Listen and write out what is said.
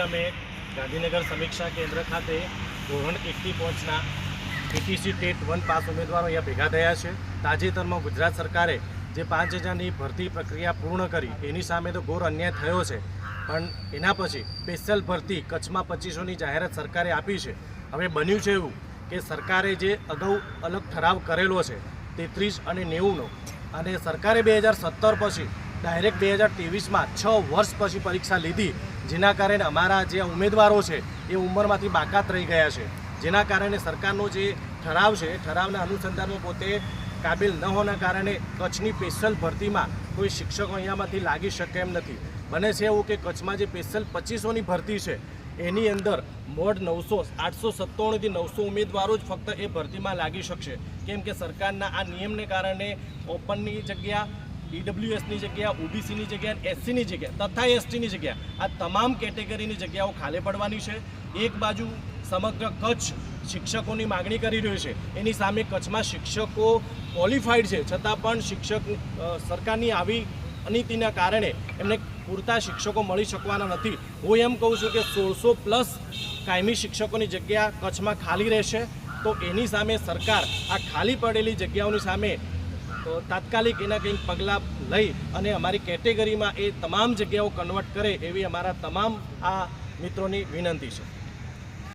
અમે ગાંધીનગર સમીક્ષા કેન્દ્ર ખાતે ધોરણ 1 થી 5ના પીટીસી ટેટ 1 પાસ ઉમેદવારો અહીંયા ભેગા થયા છે। તાજેતરમાં ગુજરાત સરકારે જે 5000ની ભરતી પ્રક્રિયા પૂર્ણ કરી એની સામે તો ઘોર અન્યાય થયો છે, પણ એના પછી સ્પેશિયલ ભરતી કચ્છમાં 2500ની જાહેરાત સરકારે આપી છે। હવે બન્યું છે એવું કે સરકારે જે અગાઉ અલગ ઠરાવ કરેલો છે 33 અને 90નો, અને સરકારે 2017 પછી ડાયરેક્ટ 2023માં 6 વર્ષ પછી પરીક્ષા લીધી, જેના કારણે અમારા જે ઉમેદવારો છે એ ઉંમરમાંથી બાકાત રહી ગયા છે। જેના કારણે સરકારનો જે ઠરાવ છે એ ઠરાવના અનુસંધાનમાં પોતે કાબિલ ન હોવાના કારણે કચ્છની સ્પેશિયલ ભરતીમાં કોઈ શિક્ષકો અહીંયામાંથી લાગી શકે એમ નથી। બને છે એવું કે કચ્છમાં જે સ્પેશિયલ 2500ની ભરતી છે એની અંદર મોડ 897થી 900 ઉમેદવારો જ ફક્ત એ ભરતીમાં લાગી શકશે, કેમ કે સરકારના આ નિયમને કારણે ઓપનની જગ્યા, ઈડબ્લ્યુએસની જગ્યા, ઓબીસીની જગ્યા, એસસીની જગ્યા તથા એસટીની જગ્યા, આ તમામ કેટેગરીની જગ્યાઓ ખાલી પડવાની છે। એક બાજુ સમગ્ર કચ્છ શિક્ષકોની માગણી કરી રહ્યું છે, એની સામે કચ્છમાં શિક્ષકો ક્વોલિફાઈડ છે છતાં પણ સરકારની આવી અનીતિના કારણે એમને પૂરતા શિક્ષકો મળી શકવાના નથી। હું એમ કહું છું કે 1600+ કાયમી શિક્ષકોની જગ્યા કચ્છમાં ખાલી રહેશે, તો એની સામે સરકાર આ ખાલી પડેલી જગ્યાઓની સામે તાત્કાલિક એના કંઈક પગલાં લઈ અને અમારી કેટેગરીમાં એ તમામ જગ્યાઓ કન્વર્ટ કરે એવી અમારા તમામ આ મિત્રોની વિનંતી છે।